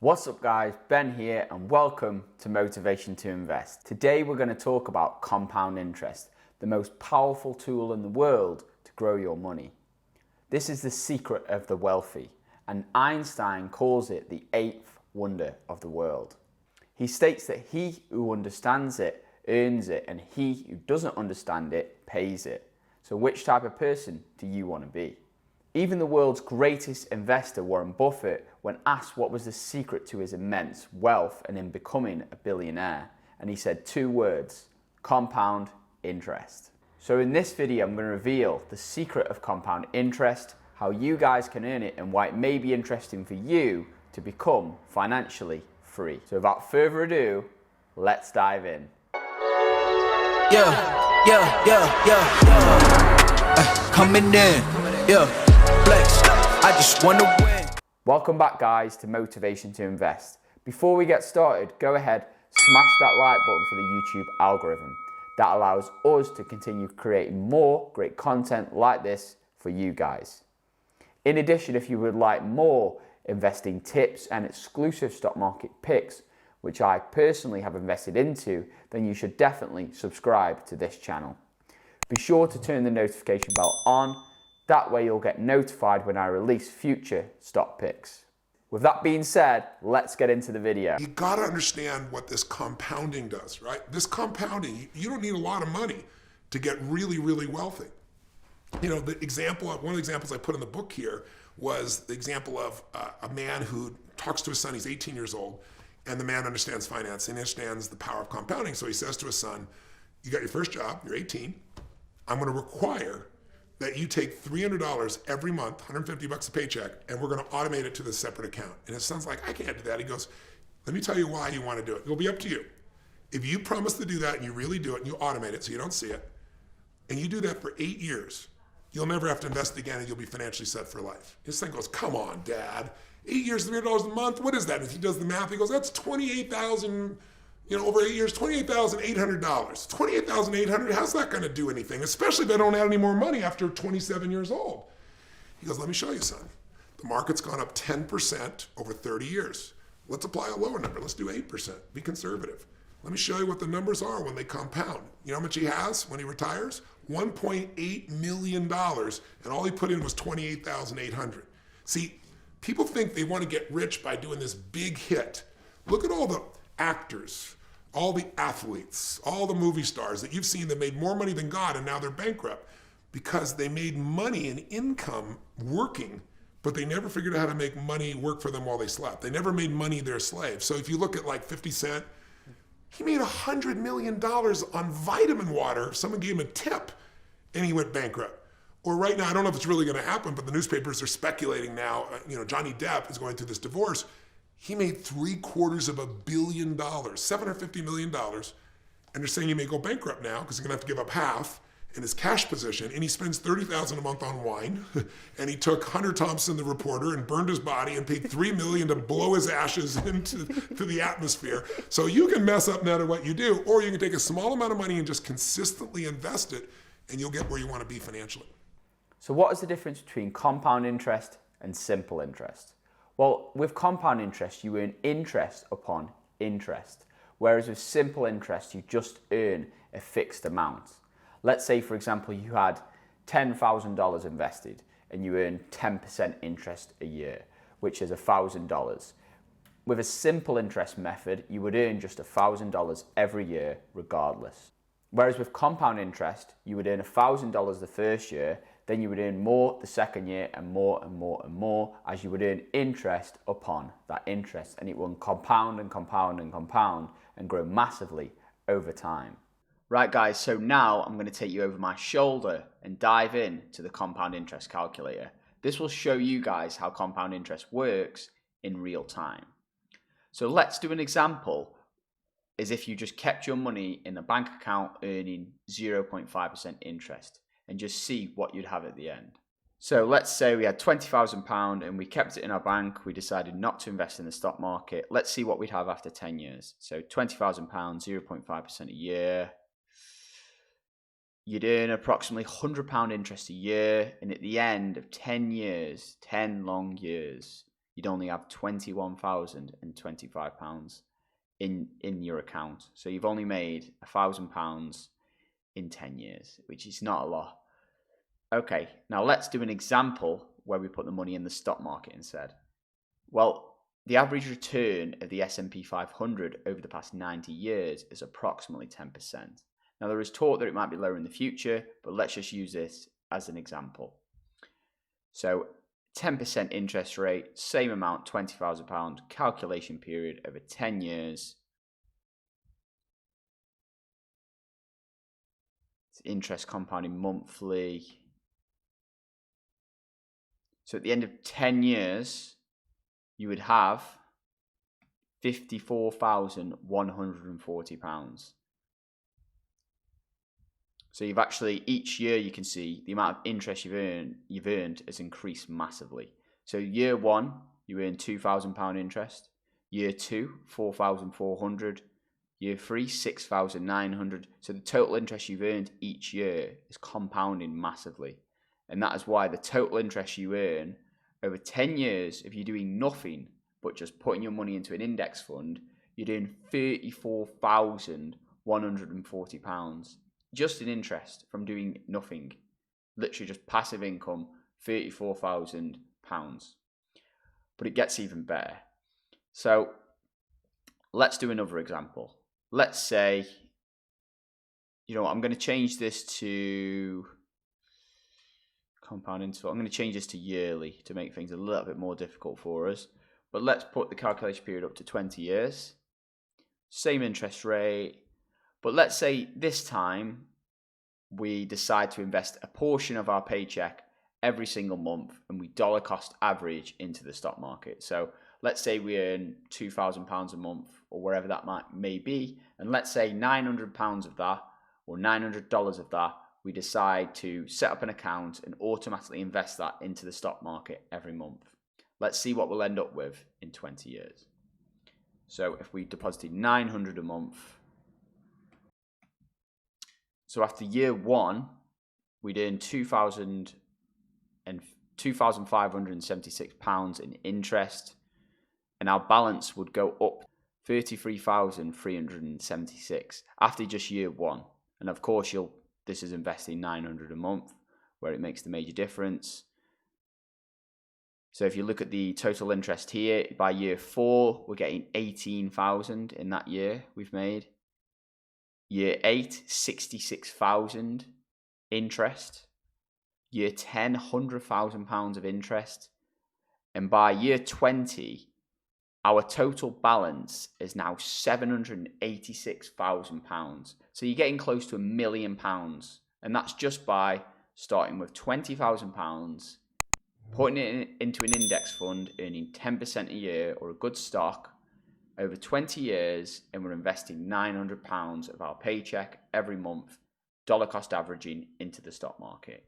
What's up guys, Ben here and welcome to Motivation to Invest. Today we're going to talk about compound interest, the most powerful tool in the world to grow your money. This is the secret of the wealthy, and Einstein calls it the eighth wonder of the world. He states that he who understands it earns it, and he who doesn't understand it pays it. So which type of person do you want to be? Even the world's greatest investor, Warren Buffett, when asked what was the secret to his immense wealth and in becoming a billionaire, and he said two words: compound interest. So in this video, I'm going to reveal the secret of compound interest, how you guys can earn it, and why it may be interesting for you to become financially free. So without further ado, let's dive in. Coming in, flex, I just wanna win. Welcome back guys to Motivation to Invest. Before we get started, go ahead, smash that like button for the YouTube algorithm. That allows us to continue creating more great content like this for you guys. In addition, if you would like more investing tips and exclusive stock market picks, which I personally have invested into, then you should definitely subscribe to this channel. Be sure to turn the notification bell on. That way you'll get notified when I release future stock picks. With that being said, let's get into the video. You gotta understand what this compounding does, right? This compounding, you don't need a lot of money to get really, really wealthy. You know, one of the examples I put in the book here was the example of a man who talks to his son. He's 18 years old, and the man understands finance and understands the power of compounding. So he says to his son, you got your first job, you're 18. I'm gonna require that you take $300 every month, $150 a paycheck, and we're gonna automate it to this separate account. And his son's like, I can't do that. He goes, let me tell you why you wanna do it. It'll be up to you. If you promise to do that and you really do it and you automate it so you don't see it, and you do that for 8 years, you'll never have to invest again and you'll be financially set for life. His son goes, come on, Dad. 8 years, $300 a month, what is that? If he does the math, he goes, that's $28,000, over 8 years, $28,800. $28,800, how's that gonna do anything? Especially if I don't add any more money after 27 years old. He goes, let me show you, son. The market's gone up 10% over 30 years. Let's apply a lower number, let's do 8%, be conservative. Let me show you what the numbers are when they compound. You know how much he has when he retires? $1.8 million, and all he put in was $28,800. See, people think they want to get rich by doing this big hit. Look at all the actors, all the athletes, all the movie stars that you've seen that made more money than God and now they're bankrupt because they made money and income working, but they never figured out how to make money work for them while they slept. They never made money their slave. So if you look at like 50 Cent, he made $100 million on vitamin water. Someone gave him a tip and he went bankrupt. Or right now, I don't know if it's really gonna happen, but the newspapers are speculating now, Johnny Depp is going through this divorce. He made $750 million, $750 million, and they're saying he may go bankrupt now because he's gonna have to give up half in his cash position, and he spends $30,000 a month on wine, and he took Hunter Thompson, the reporter, and burned his body and paid $3 million to blow his ashes into the atmosphere. So you can mess up no matter what you do, or you can take a small amount of money and just consistently invest it, and you'll get where you want to be financially. So what is the difference between compound interest and simple interest? Well, with compound interest, you earn interest upon interest, whereas with simple interest, you just earn a fixed amount. Let's say, for example, you had $10,000 invested and you earn 10% interest a year, which is $1,000. With a simple interest method, you would earn just $1,000 every year regardless. Whereas with compound interest, you would earn $1,000 the first year, then you would earn more the second year and more and more and more as you would earn interest upon that interest, and it will compound and compound and compound and grow massively over time. Right guys, so now I'm going to take you over my shoulder and dive in to the compound interest calculator. This will show you guys how compound interest works in real time. So let's do an example as if you just kept your money in a bank account earning 0.5% interest, and just see what you'd have at the end. So let's say we had £20,000 and we kept it in our bank. We decided not to invest in the stock market. Let's see what we'd have after 10 years. So £20,000, 0.5% a year. You'd earn approximately £100 interest a year. And at the end of 10 years, 10 long years, you'd only have £21,025 in your account. So you've only made £1,000 in 10 years, which is not a lot. Okay, now let's do an example where we put the money in the stock market instead. Well, the average return of the S&P 500 over the past 90 years is approximately 10%. Now, there is talk that it might be lower in the future, but let's just use this as an example. So 10% interest rate, same amount, £20,000, calculation period over 10 years. It's interest compounding monthly. So at the end of 10 years, you would have £54,140. So you've actually, each year you can see the amount of interest you've earned has increased massively. So year one, you earn £2,000 interest. Year two, 4,400. Year three, 6,900. So the total interest you've earned each year is compounding massively. And that is why the total interest you earn over 10 years, if you're doing nothing but just putting your money into an index fund, you're doing £34,140 just in interest from doing nothing. Literally just passive income, £34,000. But it gets even better. So let's do another example. Let's say, I'm going to change this to compound interval. I'm going to change this to yearly to make things a little bit more difficult for us. But let's put the calculation period up to 20 years. Same interest rate. But let's say this time we decide to invest a portion of our paycheck every single month and we dollar cost average into the stock market. So let's say we earn £2,000 a month or wherever that may be. And let's say £900 of that or $900 of that, we decide to set up an account and automatically invest that into the stock market every month. Let's see what we'll end up with in 20 years. So if we deposited $900 a month, so after year one, we'd earn £2,576 in interest, and our balance would go up $33,376 after just year one. And of course, this is investing $900 a month, where it makes the major difference. So if you look at the total interest here, by year 4, we're getting $18,000 in that year we've made. Year 8, $66,000 interest. Year 10, £100,000 of interest. And by year 20, our total balance is now £786,000. So you're getting close to £1 million. And that's just by starting with £20,000, putting it into an index fund, earning 10% a year or a good stock over 20 years, and we're investing £900 of our paycheck every month, dollar cost averaging into the stock market.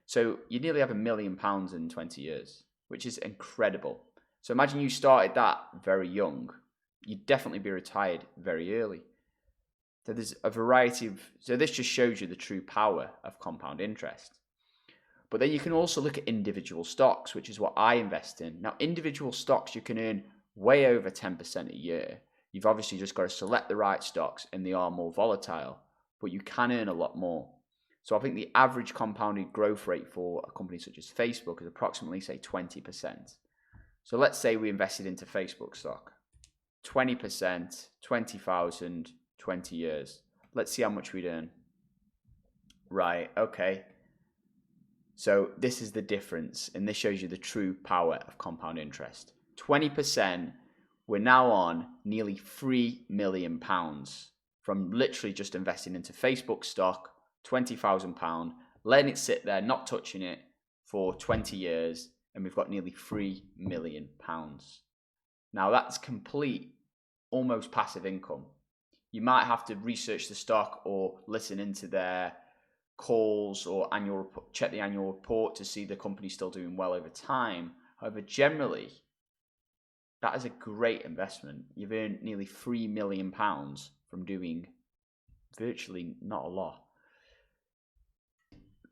So you nearly have £1 million in 20 years, which is incredible. So imagine you started that very young. You'd definitely be retired very early. So there's a variety so this just shows you the true power of compound interest. But then you can also look at individual stocks, which is what I invest in. Now, individual stocks, you can earn way over 10% a year. You've obviously just got to select the right stocks, and they are more volatile, but you can earn a lot more. So I think the average compounded growth rate for a company such as Facebook is approximately, say, 20%. So let's say we invested into Facebook stock. 20%, 20,000, 20 years. Let's see how much we'd earn. Right, okay. So this is the difference, and this shows you the true power of compound interest. 20%, we're now on nearly £3 million from literally just investing into Facebook stock, £20,000, letting it sit there, not touching it for 20 years, and we've got nearly £3 million. Now that's complete, almost passive income. You might have to research the stock or listen into their calls or check the annual report to see the company still doing well over time. However, generally, that is a great investment. You've earned nearly £3 million from doing virtually not a lot.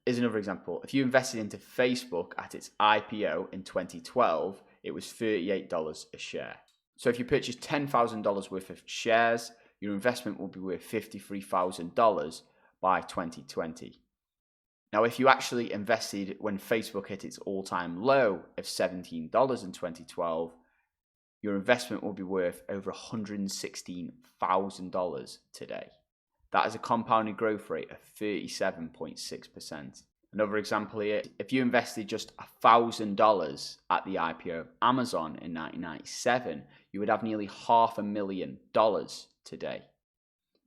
Here's another example. If you invested into Facebook at its IPO in 2012, it was $38 a share. So if you purchase $10,000 worth of shares, your investment will be worth $53,000 by 2020. Now, if you actually invested when Facebook hit its all-time low of $17 in 2012, your investment will be worth over $116,000 today. That is a compounded growth rate of 37.6%. Another example here, if you invested just $1,000 at the IPO of Amazon in 1997, you would have nearly $500,000 today.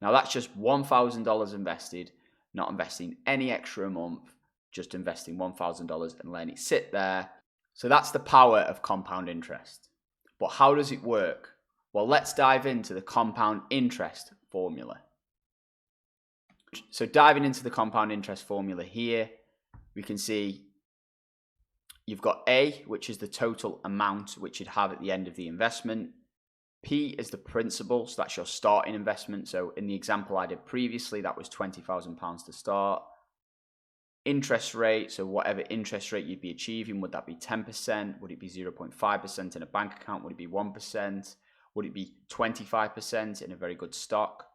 Now that's just $1,000 invested, not investing any extra a month, just investing $1,000 and letting it sit there. So that's the power of compound interest. But how does it work? Well, let's dive into the compound interest formula. So diving into the compound interest formula here, we can see you've got A, which is the total amount which you'd have at the end of the investment. P is the principal, so that's your starting investment. So in the example I did previously, that was £20,000 to start. Interest rate, so whatever interest rate you'd be achieving, would that be 10%? Would it be 0.5% in a bank account? Would it be 1%? Would it be 25% in a very good stock?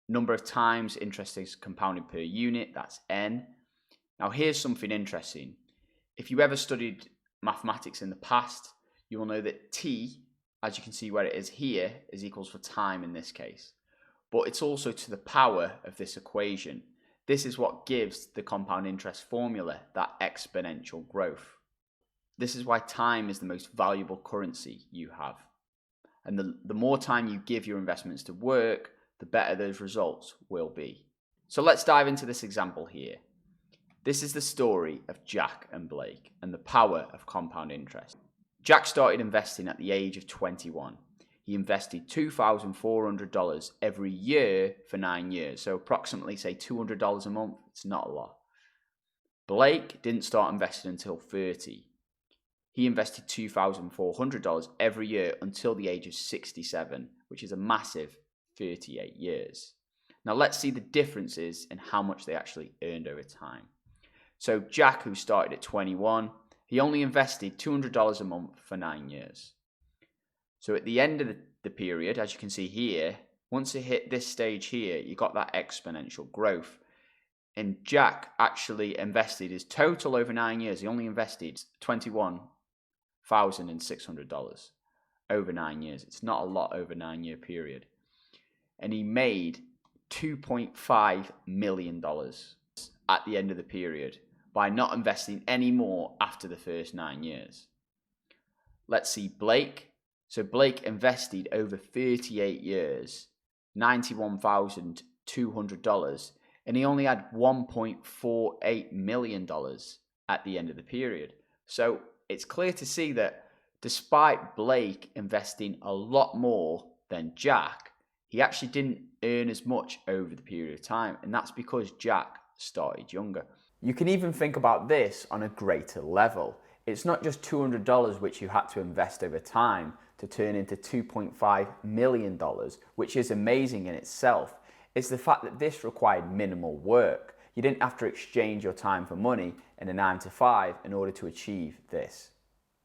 Number of times interest is compounded per unit, that's N. Now here's something interesting. If you ever studied mathematics in the past, you will know that T, as you can see where it is here, is equals for time in this case. But it's also to the power of this equation. This is what gives the compound interest formula that exponential growth. This is why time is the most valuable currency you have. And the more time you give your investments to work, the better those results will be. So let's dive into this example here. This is the story of Jack and Blake and the power of compound interest. Jack started investing at the age of 21. He invested $2,400 every year for 9 years. So approximately, say, $200 a month. It's not a lot. Blake didn't start investing until 30. He invested $2,400 every year until the age of 67, which is a massive 38 years. Now let's see the differences in how much they actually earned over time. So Jack, who started at 21, he only invested $200 a month for 9 years. So at the end of the period, as you can see here, once it hit this stage here, you got that exponential growth. And Jack actually invested his total over 9 years. He only invested $21,600 over 9 years. It's not a lot over a 9-year period. And he made $2.5 million at the end of the period by not investing any more after the first 9 years. Let's see Blake. So Blake invested over 38 years, $91,200, and he only had $1.48 million at the end of the period. So it's clear to see that despite Blake investing a lot more than Jack, he actually didn't earn as much over the period of time, and that's because Jack started younger. You can even think about this on a greater level. It's not just $200 which you had to invest over time to turn into $2.5 million, which is amazing in itself. It's the fact that this required minimal work. You didn't have to exchange your time for money in a 9-to-5 in order to achieve this.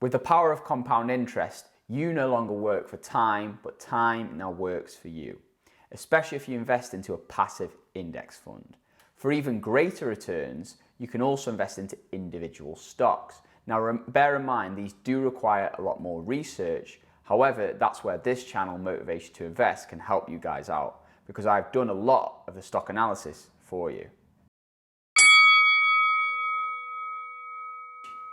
With the power of compound interest, you no longer work for time, but time now works for you, especially if you invest into a passive index fund. For even greater returns, you can also invest into individual stocks. Now, bear in mind, these do require a lot more research. However, that's where this channel, Motivation to Invest, can help you guys out, because I've done a lot of the stock analysis for you.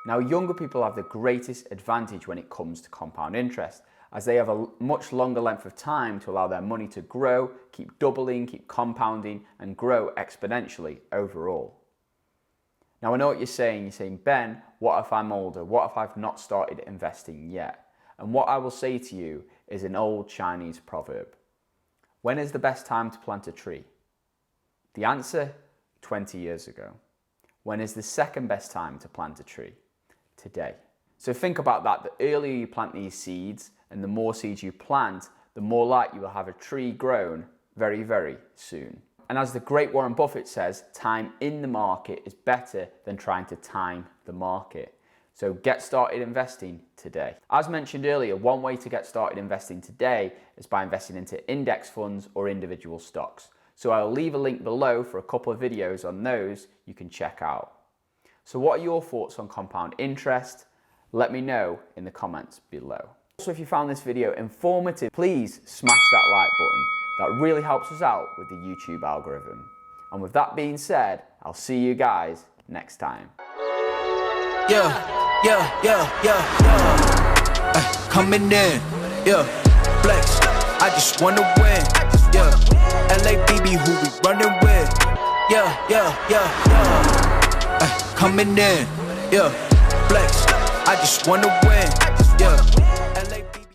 Now, younger people have the greatest advantage when it comes to compound interest, as they have a much longer length of time to allow their money to grow, keep doubling, keep compounding, and grow exponentially overall. Now, I know what you're saying. You're saying, Ben, what if I'm older? What if I've not started investing yet? And what I will say to you is an old Chinese proverb. When is the best time to plant a tree? The answer, 20 years ago. When is the second best time to plant a tree? Today. So think about that. The earlier you plant these seeds and the more seeds you plant, the more likely you will have a tree grown very, very soon. And as the great Warren Buffett says, time in the market is better than trying to time the market. So get started investing today. As mentioned earlier, one way to get started investing today is by investing into index funds or individual stocks. So I'll leave a link below for a couple of videos on those you can check out. So what are your thoughts on compound interest? Let me know in the comments below. Also, if you found this video informative, please smash that like button. That really helps us out with the YouTube algorithm. And with that being said, I'll see you guys next time. Coming in, flex. I just wanna win, LABB, who we running with, coming in, flex. I just wanna win.